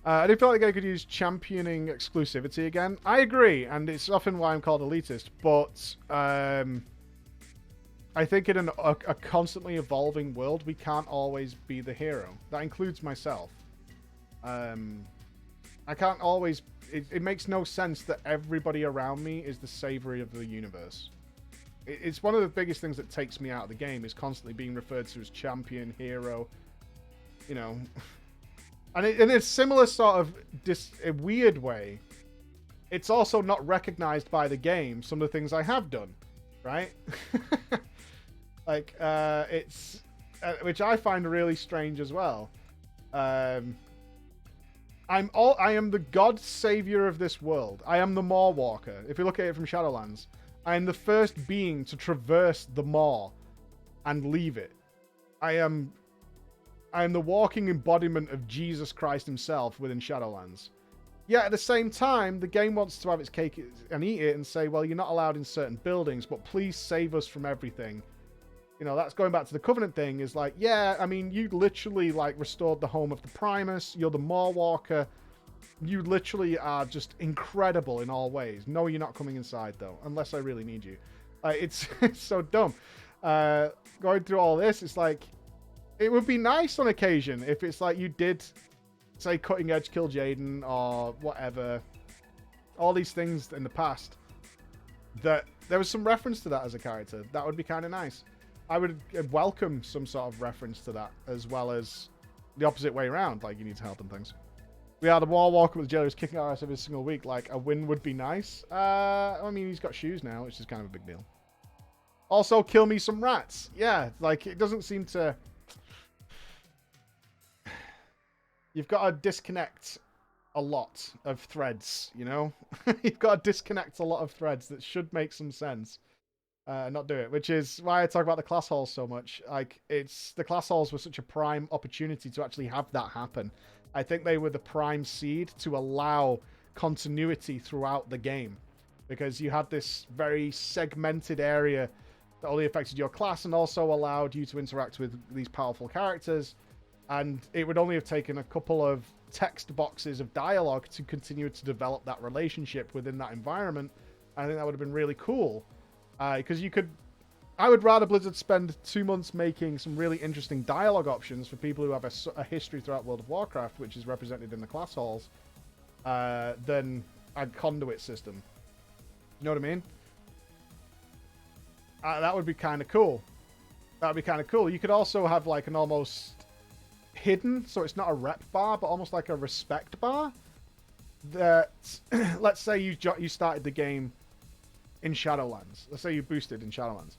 I do feel like they could use championing exclusivity again. I agree, and it's often why I'm called elitist, but I think in a constantly evolving world, we can't always be the hero. That includes myself. I can't always... It makes no sense that everybody around me is the savior of the universe. It's one of the biggest things that takes me out of the game, is constantly being referred to as champion, hero, you know... And in a similar sort of a weird way, it's also not recognized by the game some of the things I have done, right? Like, it's... which I find really strange as well. I am the god savior of this world. I am the Maw Walker. If you look at it from Shadowlands, I am the first being to traverse the Maw and leave it. I am the walking embodiment of Jesus Christ himself within Shadowlands. Yet at the same time, the game wants to have its cake and eat it and say, well, you're not allowed in certain buildings, but please save us from everything. You know, that's going back to the Covenant thing, is like, yeah, I mean, you literally, like, restored the home of the Primus. You're the Maw Walker. You literally are just incredible in all ways. No, you're not coming inside, though, unless I really need you. It's so dumb. Going through all this, it's like, it would be nice on occasion if it's like you did, say, Cutting Edge kill Jaden or whatever. All these things in the past. That there was some reference to that as a character. That would be kind of nice. I would welcome some sort of reference to that, as well as the opposite way around, like you need to help and things. We are the Maw Walker with Jelly who's kicking our ass every single week. Like, a win would be nice. I mean, he's got shoes now, which is kind of a big deal. Also, kill me some rats. Yeah, like, it doesn't seem to... You've got to disconnect a lot of threads, you know? You've got to disconnect a lot of threads that should make some sense. Not do it, which is why I talk about the class halls so much. Like, the class halls were such a prime opportunity to actually have that happen. I think they were the prime seed to allow continuity throughout the game, because you had this very segmented area that only affected your class and also allowed you to interact with these powerful characters. And it would only have taken a couple of text boxes of dialogue to continue to develop that relationship within that environment. I think that would have been really cool. Because you could... I would rather Blizzard spend 2 months making some really interesting dialogue options for people who have a history throughout World of Warcraft, which is represented in the class halls, than a conduit system. You know what I mean? That would be kind of cool. That would be kind of cool. You could also have like an almost hidden, so it's not a rep bar, but almost like a respect bar. That, let's say you started the game in Shadowlands. Let's say you boosted in Shadowlands.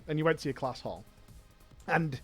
And you went to your class hall. And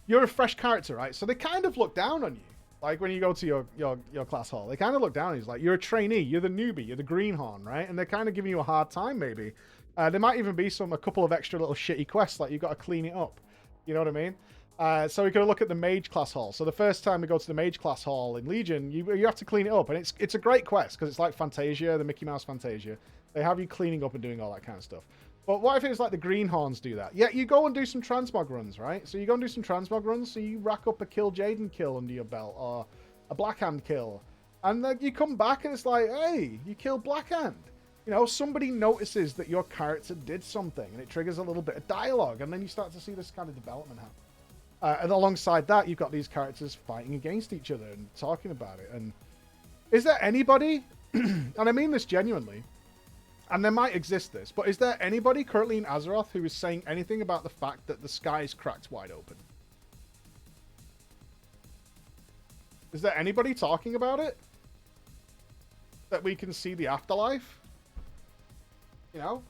you're a fresh character, right? So they kind of look down on you. Like when you go to your class hall, they kind of look down on you. It's like, you're a trainee, you're the newbie, you're the greenhorn, right? And they're kind of giving you a hard time, maybe. There might even be a couple of extra little shitty quests, like you got to clean it up. You know what I mean? So we could look at the mage class hall. So the first time we go to the mage class hall in Legion, you have to clean it up. And it's a great quest, because it's like Fantasia, the Mickey Mouse Fantasia. They have you cleaning up and doing all that kind of stuff. But what if it's like the Greenhorns do that? Yeah, you go and do some transmog runs, right? So you go and do some transmog runs, so you rack up a Kill Jaden kill under your belt, or a Blackhand kill. And then you come back and it's like, hey, you killed Blackhand. You know, somebody notices that your character did something, and it triggers a little bit of dialogue, and then you start to see this kind of development happen. And alongside that, you've got these characters fighting against each other and talking about it. And is there anybody, and I mean this genuinely, and there might exist this, but is there anybody currently in Azeroth who is saying anything about the fact that the sky is cracked wide open? Is there anybody talking about it? That we can see the afterlife? You know?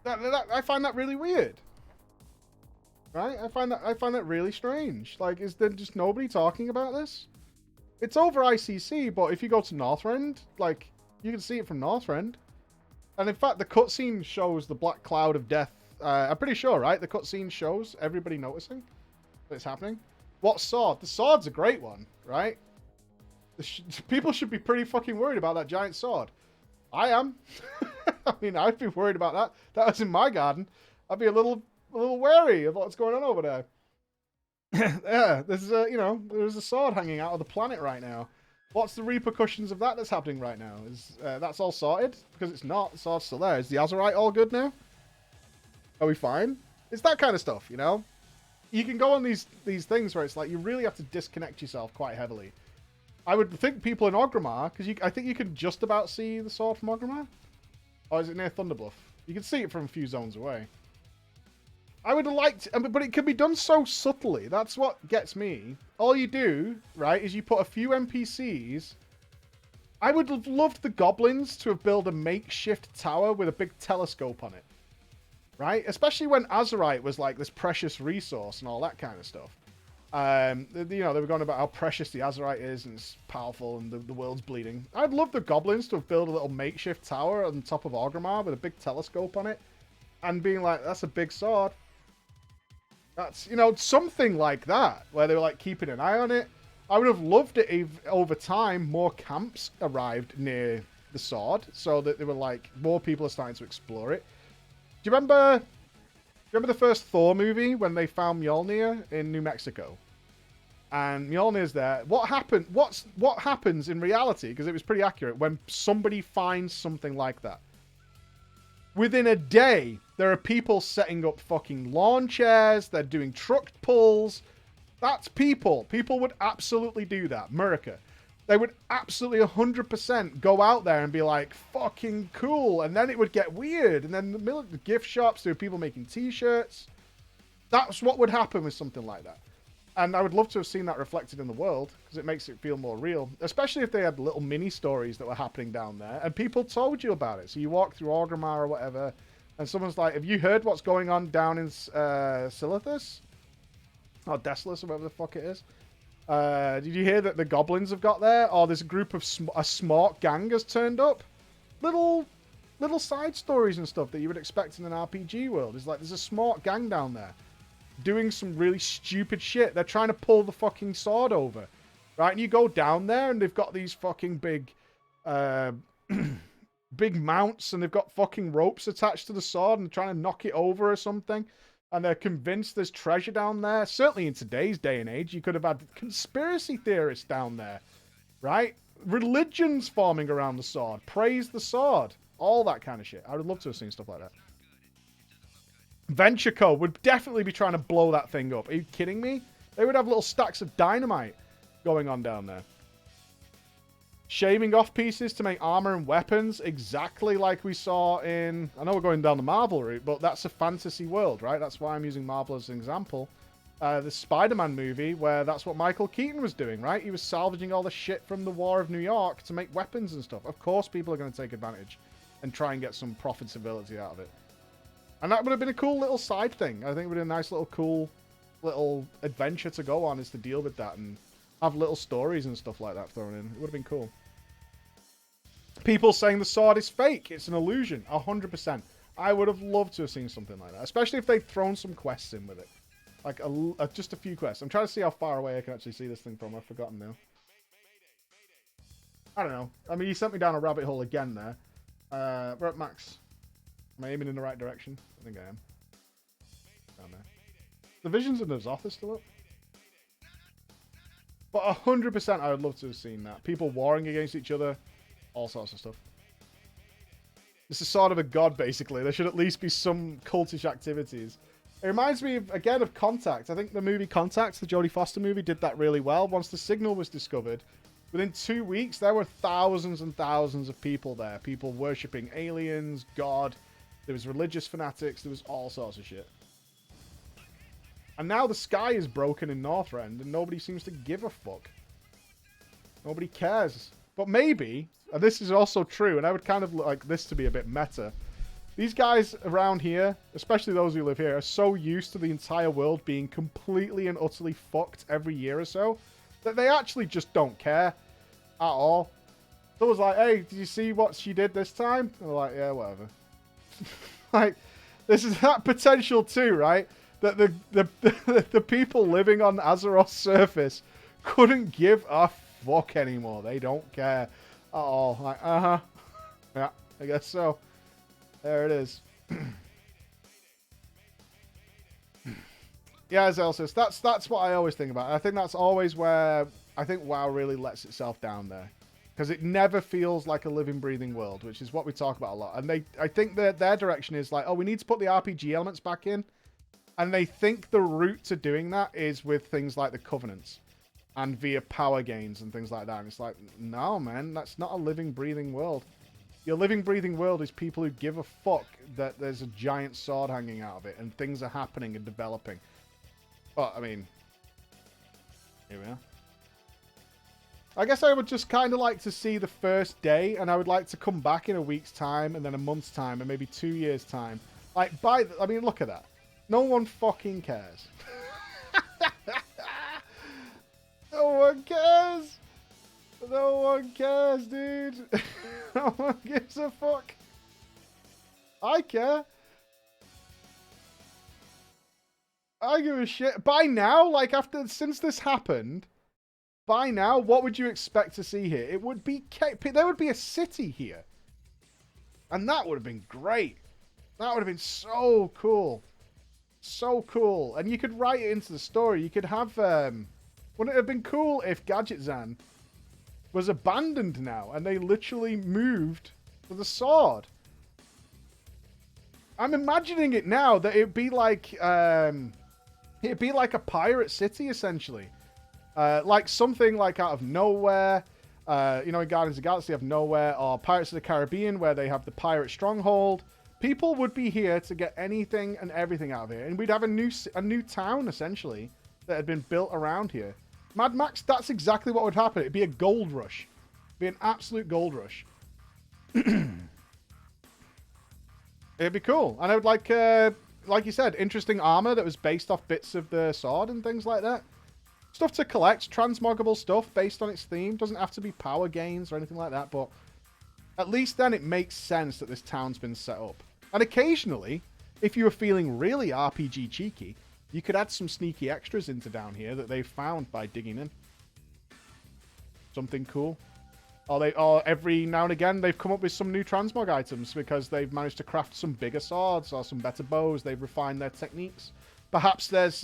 I find that really weird. Right? I find that really strange. Like, is there just nobody talking about this? It's over ICC, but if you go to Northrend, like, you can see it from Northrend. And in fact, the cutscene shows the black cloud of death. I'm pretty sure, right? The cutscene shows everybody noticing that it's happening. What sword? The sword's a great one, right? People should be pretty fucking worried about that giant sword. I am. I mean, I'd be worried about that. That was in my garden. I'd be a little wary of what's going on over there. Yeah, there's a, there's a sword hanging out of the planet right now. What's the repercussions of that's happening right now? Is that's all sorted? Because it's not. The sword's still there. Is the Azerite all good now? Are we fine? It's that kind of stuff, you know? You can go on these things where it's like you really have to disconnect yourself quite heavily. I would think people in Orgrimmar, because I think you can just about see the sword from Orgrimmar. Or is it near Thunderbluff? You can see it from a few zones away. I would have liked, but it can be done so subtly. That's what gets me. All you do, right, is you put a few NPCs. I would have loved the goblins to have built a makeshift tower with a big telescope on it. Right? Especially when Azerite was like this precious resource and all that kind of stuff. They were going about how precious the Azerite is and it's powerful and the world's bleeding. I'd love the goblins to have built a little makeshift tower on top of Orgrimmar with a big telescope on it. And being like, that's a big sword. That's, something like that, where they were like keeping an eye on it. I would have loved it if over time more camps arrived near the sword, so that they were like, more people are starting to explore it. Do you remember the first Thor movie when they found Mjolnir in New Mexico? And Mjolnir's there. What happens in reality, because it was pretty accurate, when somebody finds something like that? Within a day, there are people setting up fucking lawn chairs. They're doing truck pulls. That's people. People would absolutely do that. America. They would absolutely 100% go out there and be like, fucking cool. And then it would get weird. And then the gift shops, there were people making t-shirts. That's what would happen with something like that. And I would love to have seen that reflected in the world, because it makes it feel more real. Especially if they had little mini stories that were happening down there, and people told you about it. So you walk through Orgrimmar or whatever, and someone's like, have you heard what's going on down in Silithus? Or Desolus, or whatever the fuck it is. Did you hear that the goblins have got there? Or there's a group of a smart gang has turned up? Little side stories and stuff that you would expect in an RPG world. It's like, there's a smart gang down there doing some really stupid shit. They're trying to pull the fucking sword over, right? And you go down there and they've got these fucking big big mounts, and they've got fucking ropes attached to the sword and trying to knock it over or something. And they're convinced there's treasure down there. Certainly in today's day and age, you could have had conspiracy theorists down there, right? Religions forming around the sword. Praise the sword. All that kind of shit. I would love to have seen stuff like that. Venture Co. would definitely be trying to blow that thing up. Are you kidding me? They would have little stacks of dynamite going on down there. Shaving off pieces to make armor and weapons, exactly like we saw in... I know we're going down the Marvel route, but that's a fantasy world, right? That's why I'm using Marvel as an example. The Spider-Man movie, where that's what Michael Keaton was doing, right? He was salvaging all the shit from the War of New York to make weapons and stuff. Of course people are going to take advantage and try and get some profitability out of it. And that would have been a cool little side thing. I think it would have been a nice little cool little adventure to go on, is to deal with that and have little stories and stuff like that thrown in. It would have been cool. People saying the sword is fake. It's an illusion. 100%. I would have loved to have seen something like that. Especially if they'd thrown some quests in with it. Like just a few quests. I'm trying to see how far away I can actually see this thing from. I've forgotten now. I don't know. I mean, you sent me down a rabbit hole again there. We're at max. Am I aiming in the right direction? I think I am. Down there. The visions of Methuzahla still up. But 100% I would love to have seen that. People warring against each other. All sorts of stuff. This is sort of a god, basically. There should at least be some cultish activities. It reminds me, again, of Contact. I think the movie Contact, the Jodie Foster movie, did that really well. Once the signal was discovered, within 2 weeks, there were thousands and thousands of people there. People worshipping aliens, God. There was religious fanatics. There was all sorts of shit. And now the sky is broken in Northrend, and nobody seems to give a fuck. Nobody cares. But maybe, and this is also true, and I would kind of like this to be a bit meta, these guys around here, especially those who live here, are so used to the entire world being completely and utterly fucked every year or so, that they actually just don't care at all. Someone's like, hey, did you see what she did this time? And they're like, yeah, whatever. Like, this is that potential too, right? That the people living on Azeroth's surface couldn't give a fuck anymore. They don't care at all. Like, yeah, I guess so. There it is. Yeah, Zelsis. That's what I always think about. I think that's always where I think WoW really lets itself down there. Because it never feels like a living, breathing world, which is what we talk about a lot. And I think that their direction is like, oh, we need to put the RPG elements back in. And they think the route to doing that is with things like the Covenants and via power gains and things like that. And it's like, no, man, that's not a living, breathing world. Your living, breathing world is people who give a fuck that there's a giant sword hanging out of it and things are happening and developing. But, I mean, here we are. I guess I would just kind of like to see the first day, and I would like to come back in a week's time, and then a month's time, and maybe 2 years' time. Like, I mean, look at that. No one fucking cares. No one cares. No one cares, dude. No one gives a fuck. I care. I give a shit. By now, like, since this happened... By now, what would you expect to see here? It would be... There would be a city here. And that would have been great. That would have been so cool. So cool. And you could write it into the story. You could have... wouldn't it have been cool if Gadgetzan was abandoned now and they literally moved to the sword? I'm imagining it now that it'd be like... it'd be like a pirate city, essentially. Like something like out of nowhere, you know, in Guardians of the Galaxy of Nowhere, or Pirates of the Caribbean, where they have the pirate stronghold. People would be here to get anything and everything out of here, and we'd have a new town essentially that had been built around here. Mad Max, that's exactly what would happen. It'd be a gold rush, it'd be an absolute gold rush. It'd be cool, and I would like you said, interesting armor that was based off bits of the sword and things like that. Stuff to collect, transmoggable stuff based on its theme. Doesn't have to be power gains or anything like that, but at least then it makes sense that this town's been set up. And occasionally, if you were feeling really RPG cheeky, you could add some sneaky extras into down here that they've found by digging in. Something cool. Or every now and again, they've come up with some new transmog items because they've managed to craft some bigger swords or some better bows. They've refined their techniques. Perhaps there's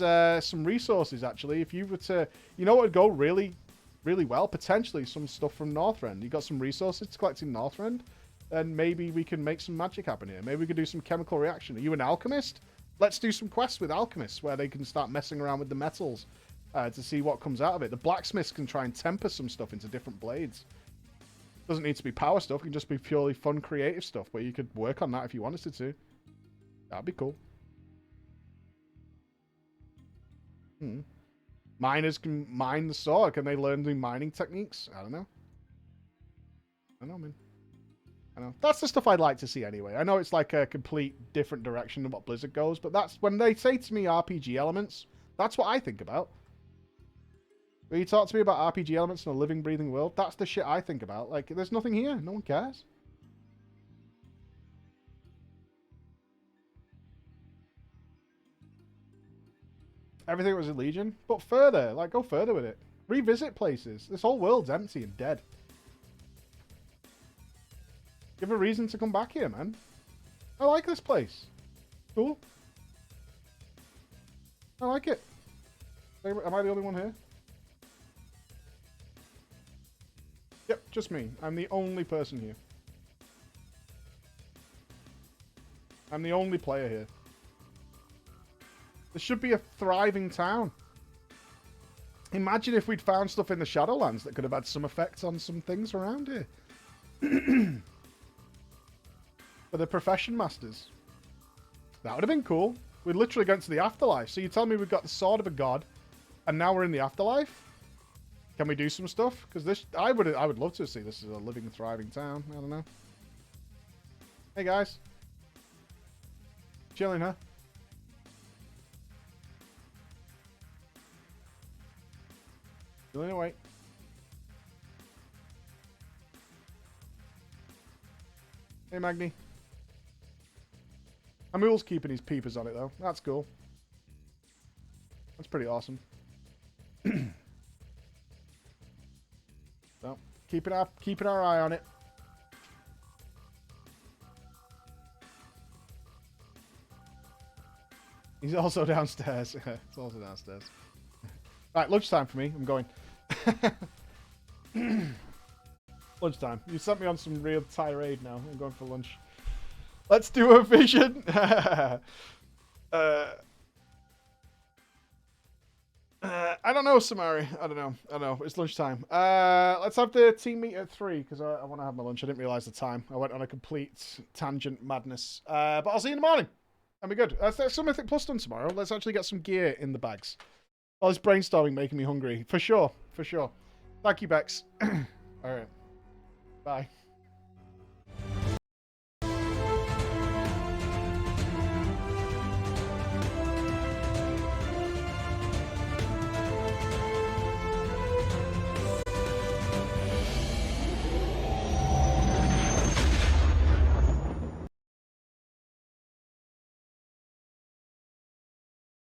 some resources, actually. If you were to... You know what would go really, really well? Potentially some stuff from Northrend. You got some resources to collect in Northrend? Then maybe we can make some magic happen here. Maybe we could do some chemical reaction. Are you an alchemist? Let's do some quests with alchemists where they can start messing around with the metals to see what comes out of it. The blacksmiths can try and temper some stuff into different blades. Doesn't need to be power stuff. It can just be purely fun, creative stuff where you could work on that if you wanted to. That'd be cool. Miners can mine the sword. Can they learn new mining techniques? I don't know. I don't know, man. I know. That's the stuff I'd like to see anyway. I know it's like a complete different direction than what Blizzard goes, but that's when they say to me RPG elements, that's what I think about. When you talk to me about RPG elements in a living, breathing world, that's the shit I think about. Like, there's nothing here. No one cares. Everything was in Legion, but further. Like, go further with it. Revisit places. This whole world's empty and dead. Give a reason to come back here, man. I like this place. Cool. I like it. Am I the only one here? Yep, just me. I'm the only person here. I'm the only player here. There should be a thriving town. Imagine if we'd found stuff in the Shadowlands that could have had some effects on some things around here. For the profession masters. That would have been cool. We'd literally go into the afterlife. So you tell me we've got the sword of a god, and now we're in the afterlife? Can we do some stuff? Because this, I would love to see this as a living, thriving town. I don't know. Hey guys. Chilling, huh? Chilling away. Hey Magni. Amul's keeping his peepers on it though. That's cool. That's pretty awesome. So, keeping our eye on it. He's also downstairs. It's also downstairs. Right, lunchtime for me. I'm going. Lunchtime. You sent me on some real tirade now. I'm going for lunch. Let's do a vision. I don't know, Samari. I don't know. It's lunchtime. Let's have the team meet at 3 because I want to have my lunch. I didn't realize the time. I went on a complete tangent madness. But I'll see you in the morning. That'll be good. There's some Mythic Plus done tomorrow. Let's actually get some gear in the bags. All this brainstorming making me hungry. For sure. For sure. Thank you, Bex. All right. Bye.